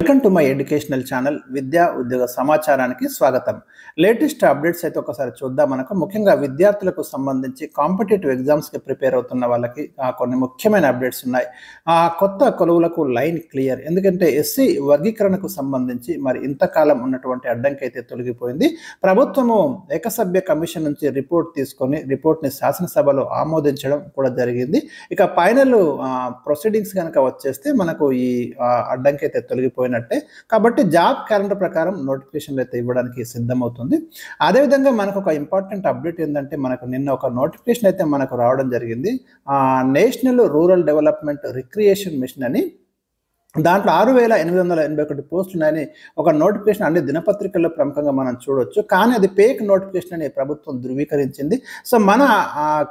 Welcome to my educational channel విద్యా ఉద్యోగ సమాచారానికి స్వాగతం. లేటెస్ట్ అప్డేట్స్ అయితే ఒకసారి చూద్దాం. మనకు ముఖ్యంగా విద్యార్థులకు సంబంధించి కాంపిటేటివ్ ఎగ్జామ్స్కి ప్రిపేర్ అవుతున్న వాళ్ళకి కొన్ని ముఖ్యమైన అప్డేట్స్ ఉన్నాయి. కొత్త కొలువులకు లైన్ క్లియర్. ఎందుకంటే ఎస్సీ వర్గీకరణకు సంబంధించి మరి ఇంతకాలం ఉన్నటువంటి అడ్డంకి అయితే తొలగిపోయింది. ప్రభుత్వము ఏకసభ్య కమిషన్ నుంచి రిపోర్ట్ తీసుకొని రిపోర్ట్ని శాసనసభలో ఆమోదించడం కూడా జరిగింది. ఇక ఫైనల్ ప్రొసీడింగ్స్ కనుక వచ్చేస్తే మనకు ఈ అడ్డంకి అయితే తొలగిపోయినట్టే. కాబట్టి జాబ్ క్యాలెండర్ ప్రకారం నోటిఫికేషన్లు అయితే ఇవ్వడానికి సిద్ధమవుతుంది. అదేవిధంగా మనకు ఒక ఇంపార్టెంట్ అప్డేట్ ఏంటంటే మనకు నిన్న ఒక నోటిఫికేషన్ అయితే మనకు రావడం జరిగింది. National rural development recreation mission అని. దాంట్లో 6,881 పోస్టులు ఉన్నాయని ఒక నోటిఫికేషన్ అన్ని దినపత్రికల్లో ప్రముఖంగా మనం చూడొచ్చు. కానీ అది ఫేక్ నోటిఫికేషన్ అని ప్రభుత్వం ధృవీకరించింది. సో మన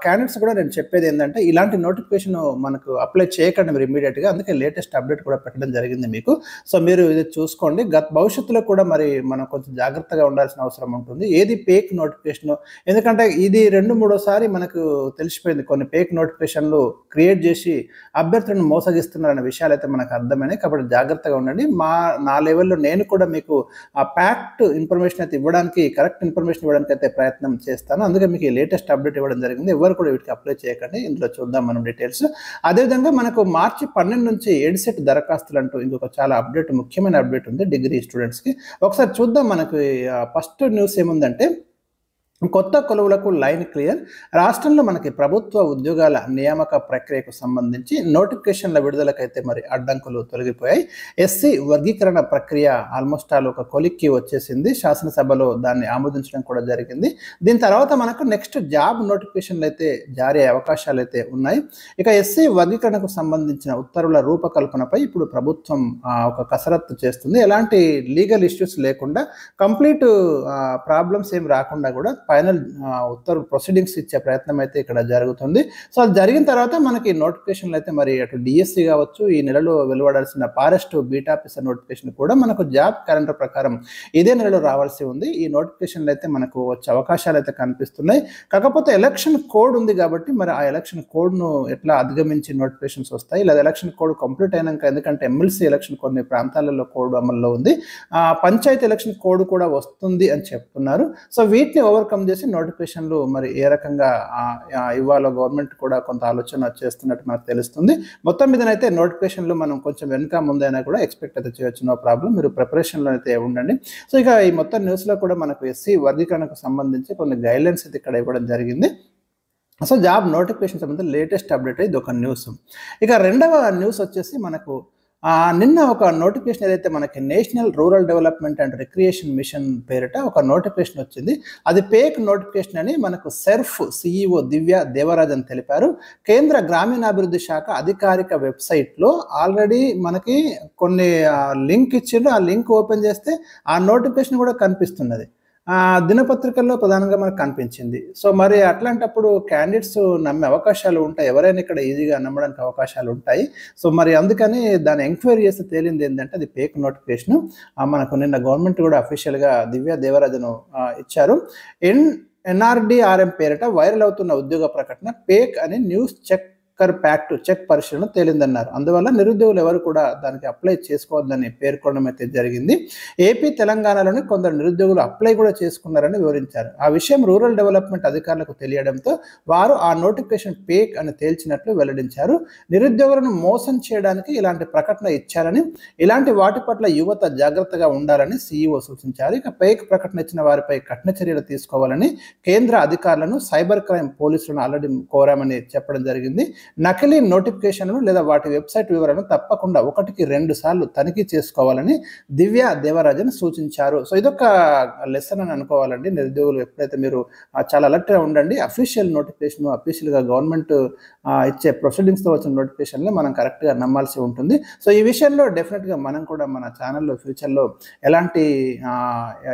క్యాండిడేట్స్ కూడా నేను చెప్పేది ఏంటంటే ఇలాంటి నోటిఫికేషన్ మనకు అప్లై చేయకండి మీరు ఇమీడియట్గా. అందుకే లేటెస్ట్ అప్డేట్ కూడా పెట్టడం జరిగింది మీకు. సో మీరు ఇది చూసుకోండి. భవిష్యత్తులో కూడా మరి మనం కొంచెం జాగ్రత్తగా ఉండాల్సిన అవసరం ఉంటుంది. ఏది ఫేక్ నోటిఫికేషన్, ఎందుకంటే ఇది 2-3 మనకు తెలిసిపోయింది. కొన్ని ఫేక్ నోటిఫికేషన్లు క్రియేట్ చేసి అభ్యర్థులను మోసగిస్తున్నారనే విషయాలు అయితే మనకు అర్థమైనాయి. కాబట్టి జాగ్రత్తగా ఉండండి. నా లెవెల్లో నేను కూడా మీకు ఫ్యాక్ట్ ఇన్ఫర్మేషన్ అయితే ఇవ్వడానికి, కరెక్ట్ ఇన్ఫర్మేషన్ ఇవ్వడానికి అయితే ప్రయత్నం చేస్తాను. అందుకే మీకు లేటెస్ట్ అప్డేట్ ఇవ్వడం జరిగింది. ఎవరు కూడా వీటికి అప్లై చేయకండి. ఇందులో చూద్దాం మనం డీటెయిల్స్. అదేవిధంగా మనకు మార్చి 12 నుంచి ఎడ్సెట్ దరఖాస్తులు అంటూ ఇంకొక చాలా అప్డేట్, ముఖ్యమైన అప్డేట్ ఉంది డిగ్రీ స్టూడెంట్స్కి. ఒకసారి చూద్దాం. మనకు ఫస్ట్ న్యూస్ ఏముందంటే కొత్త కొలువులకు లైన్ క్లియర్. రాష్ట్రంలో మనకి ప్రభుత్వ ఉద్యోగాల నియామక ప్రక్రియకు సంబంధించి నోటిఫికేషన్ల విడుదలకైతే మరి అడ్డంకులు తొలగిపోయాయి. ఎస్సీ వర్గీకరణ ప్రక్రియ ఆల్మోస్ట్ ఆల్ ఒక కొలిక్కి వచ్చేసింది. శాసనసభలో దాన్ని ఆమోదించడం కూడా జరిగింది. దీని తర్వాత మనకు నెక్స్ట్ జాబ్ నోటిఫికేషన్లు అయితే జారీ అయ్యే అవకాశాలు అయితే ఉన్నాయి. ఇక ఎస్సీ వర్గీకరణకు సంబంధించిన ఉత్తర్వుల రూపకల్పనపై ఇప్పుడు ప్రభుత్వం ఒక కసరత్తు చేస్తుంది. ఎలాంటి లీగల్ ఇష్యూస్ లేకుండా, కంప్లీట్ ప్రాబ్లమ్స్ ఏం రాకుండా కూడా ఫైనల్ ఉత్తర్వు ప్రొసీడింగ్స్ ఇచ్చే ప్రయత్నం అయితే ఇక్కడ జరుగుతుంది. సో అది జరిగిన తర్వాత మనకి నోటిఫికేషన్లు అయితే మరి అటు డిఎస్సి కావచ్చు, ఈ నెలలో వెలువడాల్సిన ఫారెస్ట్ బీట్ ఆఫీసర్ నోటిఫికేషన్ కూడా మనకు జాబ్ క్యాలెండర్ ప్రకారం ఇదే నెలలో రావాల్సి ఉంది. ఈ నోటిఫికేషన్లు అయితే మనకు వచ్చే అవకాశాలు అయితే కనిపిస్తున్నాయి. కాకపోతే ఎలక్షన్ కోడ్ ఉంది కాబట్టి మరి ఆ ఎలక్షన్ కోడ్ను ఎట్లా అధిగమించి నోటిఫికేషన్స్ వస్తాయి, లేదా ఎలక్షన్ కోడ్ కంప్లీట్ అయినాక, ఎందుకంటే ఎమ్మెల్సీ ఎలక్షన్ కొన్ని ప్రాంతాలలో కోడ్ అమల్లో ఉంది, పంచాయతీ ఎలక్షన్ కోడ్ కూడా వస్తుంది అని చెప్తున్నారు. సో వీటిని ఓవర్కమ్ చేసి నోటిఫికేషన్లు మరి ఏ రకంగా ఇవ్వాలో గవర్నమెంట్ కూడా కొంత ఆలోచన చేస్తున్నట్టు మనకు తెలుస్తుంది. మొత్తం మీదనైతే నోటిఫికేషన్లు మనం కొంచెం వెనుక ముందైనా కూడా ఎక్స్పెక్ట్ అయితే చేయొచ్చు. No problem. మీరు ప్రిపరేషన్లో అయితే ఉండండి. సో ఇక ఈ మొత్తం న్యూస్లో కూడా మనకు ఎస్సీ వర్గీకరణకు సంబంధించి కొన్ని గైడ్లైన్స్ అయితే ఇక్కడ ఇవ్వడం జరిగింది. సో జాబ్ నోటిఫికేషన్ సంబంధించి లేటెస్ట్ అప్డేట్ ఇది ఒక న్యూస్. ఇక రెండవ న్యూస్ వచ్చేసి మనకు నిన్న ఒక నోటిఫికేషన్ ఏదైతే మనకి national rural development and recreation mission పేరిట ఒక నోటిఫికేషన్ వచ్చింది. అది ఫేక్ నోటిఫికేషన్ అని మనకు సెర్ఫ్ సిఇఓ దివ్య దేవరాజ్ అని తెలిపారు. కేంద్ర గ్రామీణాభివృద్ధి శాఖ అధికారిక వెబ్సైట్లో ఆల్రెడీ మనకి కొన్ని లింక్ ఇచ్చిండ్రు. ఆ లింక్ ఓపెన్ చేస్తే ఆ నోటిఫికేషన్ కూడా కనిపిస్తున్నది. దినపత్రికల్లో ప్రధానంగా మనకు కనిపించింది. సో మరి అట్లాంటప్పుడు క్యాండిడేట్స్ నమ్మే అవకాశాలు ఉంటాయి. ఎవరైనా ఇక్కడ ఈజీగా నమ్మడానికి అవకాశాలు ఉంటాయి. సో మరి అందుకని దాన్ని ఎంక్వైరీ చేస్తే తేలింది ఏంటంటే అది ఫేక్ నోటిఫికేషన్. మనకు నిన్న గవర్నమెంట్ కూడా అఫీషియల్గా దివ్య దేవరాజను ఇచ్చారు. ఎన్ఆర్డిఆర్ఎం పేరిట వైరల్ అవుతున్న ఉద్యోగ ప్రకటన ఫేక్ అని న్యూస్ చెక్ పరిశీలన తేలిందన్నారు. అందువల్ల నిరుద్యోగులు ఎవరు కూడా దానికి అప్లై చేసుకోవద్దని పేర్కొనడం అయితే జరిగింది. ఏపీ, తెలంగాణలోని కొందరు నిరుద్యోగులు అప్లై కూడా చేసుకున్నారని వివరించారు. ఆ విషయం రూరల్ డెవలప్మెంట్ అధికారులకు తెలియడంతో వారు ఆ నోటిఫికేషన్ ఫేక్ అని తేల్చినట్లు వెల్లడించారు. నిరుద్యోగులను మోసం చేయడానికి ఇలాంటి ప్రకటన ఇచ్చారని, ఇలాంటి వాటి పట్ల యువత జాగ్రత్తగా ఉండాలని సీఈఓ సూచించారు. ఇక ఫేక్ ప్రకటన ఇచ్చిన వారిపై కఠిన చర్యలు తీసుకోవాలని కేంద్ర అధికారులను, సైబర్ క్రైమ్ పోలీసులను ఆల్రెడీ కోరామని చెప్పడం జరిగింది. నకిలీ నోటిఫికేషన్లు లేదా వాటి వెబ్సైట్ వివరాలను తప్పకుండా 1-2 సార్లు తనిఖీ చేసుకోవాలని దివ్య దేవరాజన్ సూచించారు. సో ఇదొక లెసన్ అని అనుకోవాలండి. నిరుద్యోగులు ఎప్పుడైతే మీరు చాలా అలర్ట్గా ఉండండి. అఫీషియల్ నోటిఫికేషన్, అఫీషియల్గా గవర్నమెంట్ ఇచ్చే ప్రొసీడింగ్స్తో వచ్చిన నోటిఫికేషన్లు మనం కరెక్ట్గా నమ్మాల్సి ఉంటుంది. సో ఈ విషయంలో డెఫినెట్గా మనం కూడా మన ఛానల్లో ఫ్యూచర్లో ఎలాంటి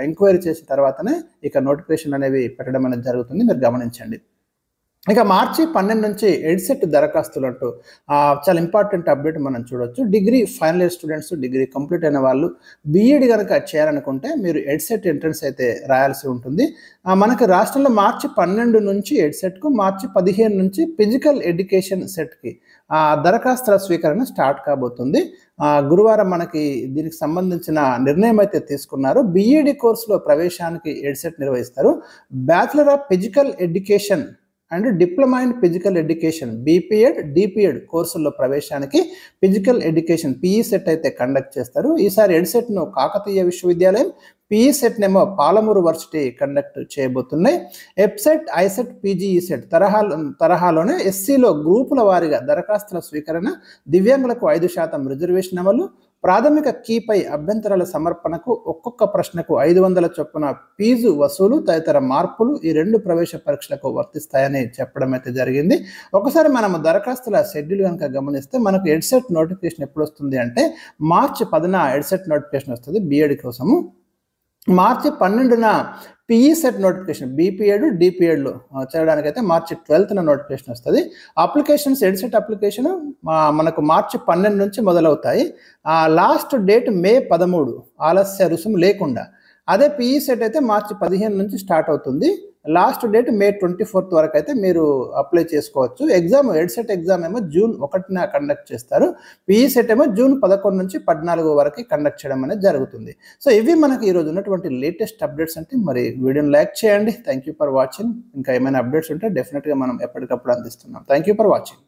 ఎంక్వైరీ చేసిన తర్వాతనే ఇక నోటిఫికేషన్ అనేవి పెట్టడం అనేది జరుగుతుంది. మీరు గమనించండి. ఇక మార్చి 12 నుంచి ఎడ్సెట్ దరఖాస్తులు అంటూ చాలా ఇంపార్టెంట్ అప్డేట్ మనం చూడొచ్చు. Degree final year students, degree complete అయిన వాళ్ళు బీఈడి కనుక చేయాలనుకుంటే మీరు ఎడ్సెట్ ఎంట్రన్స్ అయితే రాయాల్సి ఉంటుంది. మనకు రాష్ట్రంలో మార్చి 12 నుంచి ఎడ్సెట్కు, మార్చి 15 నుంచి ఫిజికల్ ఎడ్యుకేషన్ సెట్కి దరఖాస్తుల స్వీకరణ స్టార్ట్ కాబోతుంది. గురువారం మనకి దీనికి సంబంధించిన నిర్ణయం అయితే తీసుకున్నారు. బీఈడి కోర్సులో ప్రవేశానికి ఎడ్సెట్ నిర్వహిస్తారు. Bachelor of physical education and diploma in physical education BPEd DPEd కోర్సుల్లో ప్రవేశానికి ఫిజికల్ ఎడ్యుకేషన్ పీఈ సెట్ అయితే కండక్ట్ చేస్తారు. ఈసారి ఎడ్సెట్ను కాకతీయ విశ్వవిద్యాలయం, పీఈ సెట్నేమో పాలమూరు వర్సిటీ కండక్ట్ చేయబోతున్నాయి. ఎప్సెట్, ఐసెట్, పీజీఈ సెట్ తరహాలోనే ఎస్సీలో గ్రూపుల వారీగా దరఖాస్తుల స్వీకరణ, దివ్యాంగులకు 5% రిజర్వేషన్ అమలు, ప్రాథమిక కీపై అభ్యంతరాల సమర్పణకు ఒక్కొక్క ప్రశ్నకు 500 చొప్పున ఫీజు వసూలు తదితర మార్పులు ఈ 2 ప్రవేశ పరీక్షలకు వర్తిస్తాయని చెప్పడం అయితే జరిగింది. ఒకసారి మనం దరఖాస్తుల షెడ్యూల్ కనుక గమనిస్తే మనకు ఎడ్సెట్ నోటిఫికేషన్ ఎప్పుడు వస్తుంది అంటే మార్చి 10న ఎడ్సెట్ నోటిఫికేషన్ వస్తుంది బీఎడ్ కోసము. మార్చి 12న పీఈ సెట్ నోటిఫికేషన్ బీపీఎడ్ డిపిఎడ్లో చేరడానికైతే మార్చి 12న నోటిఫికేషన్ వస్తుంది. అప్లికేషన్స్ ఎడ్సెట్ అప్లికేషన్ మనకు మార్చి 12 నుంచి మొదలవుతాయి. లాస్ట్ డేట్ మే 13 ఆలస్య రుసుము లేకుండా. అదే పీఈ సెట్ అయితే మార్చి 15 నుంచి స్టార్ట్ అవుతుంది. లాస్ట్ డేట్ మే 24 వరకు అయితే మీరు అప్లై చేసుకోవచ్చు. ఎడ్సెట్ ఎగ్జామ్ ఏమో జూన్ 1న కండక్ట్ చేస్తారు. పీఈ సెట్ ఏమో జూన్ 11 నుంచి 14 వరకు కండక్ట్ చేయడం అనేది జరుగుతుంది. సో ఇవి మనకి ఈరోజు ఉన్నటువంటి లేటెస్ట్ అప్డేట్స్. అంటే మరి వీడియోని లైక్ చేయండి. Thank you for watching. ఇంకా ఏమైనా అప్డేట్స్ ఉంటే డెఫినెట్గా మనం ఎప్పటికప్పుడు అందిస్తున్నాం. Thank you for watching.